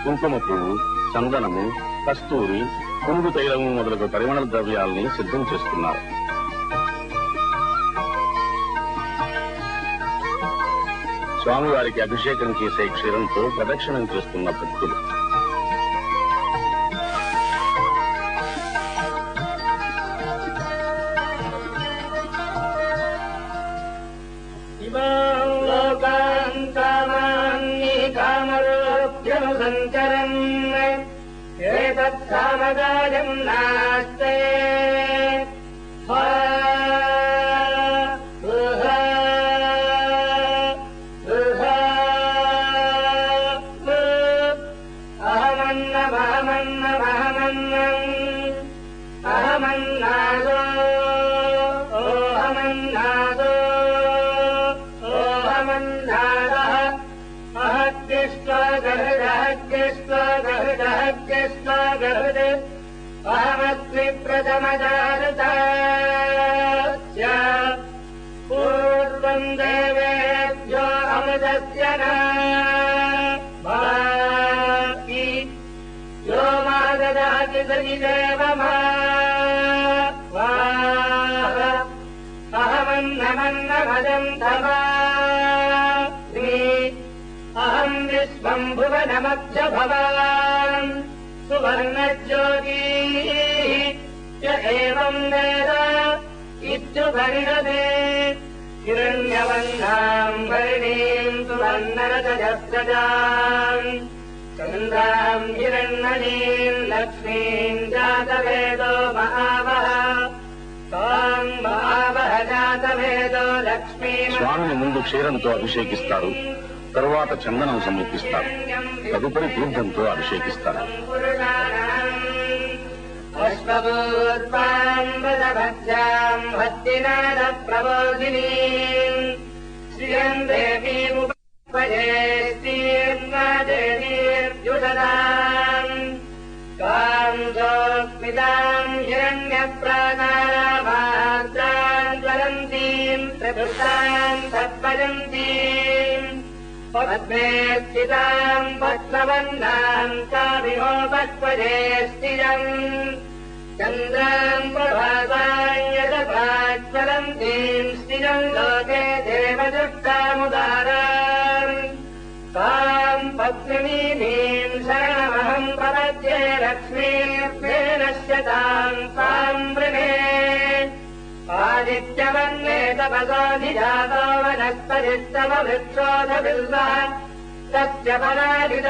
కుంకుమ పువ్వు, చందనము, కస్తూరి, కుంగు తైలము మొదలగు పరిమళ ద్రవ్యాలని సిద్ధం చేస్తున్నారు. స్వామివారికి అభిషేకం చేసే క్షీరంతో ప్రదక్షిణం చేస్తున్న భక్తులు. ఏతత్సామగాయం నాస్తే అహమన్నాదో ఓహమన్నాదో ఓహమన్నాదః అహద్దిష్ట్వాగహృదహద్దిష్ట్వాగహృదహద్దిష్ట్వాగహృద్ అహమస్మి ప్రథమజారుతాస్య పూర్వం దేవేభ్యో అమృతస్య నాభాతి यो मा ददाति सविदेव मा अहमन्नमन्नमदं धवामि अहं विश्वं भुवनमध्य भवान् सुवर्णज्योतिः य एवं वेद इत्युपनिषदे हिरण्यवर्णां वर्णीं सुवर्णरजस्रजाम् चन्द्रां हिरण्मयीं लक्ष्मीं जातवेदो महावः तां महावः जातवेदो लक्ष्मी. స్వామిని ముందు క్షీరంతో అభిషేకిస్తారు, తరువాత చందనం సమర్పిస్తారు, తదుపరి తీర్థంతో అభిషేకిస్తారు. పుష్పూర్వాంబుధభద్రాం భక్తినాద ప్రబోధినీం శ్రియం దేవీముపదేశీర్నాదేవీర్యుషదాం కాంజోస్మితాం హిరణ్యప్రాకారమాత్రాం జ్వలంతీం ప్రకృతాం తత్పయంతీం పద్మే స్థితాం పద్మవర్ణాం కామిహోపత్పదే స్థిరం చంద్రాం ప్రభాసాజ్వలంతీం స్థిరం లోకే దేవదుష్టాముదారాం तां पद्मिनीं शरणमहं प्रपद्ये लक्ष्मीर्भेनश्यतां तां वृणे आदित्यवन्ने तपसोऽधिजातो वनस्पतिस्तव वृक्षोऽधबिल्वः तस्य पराजित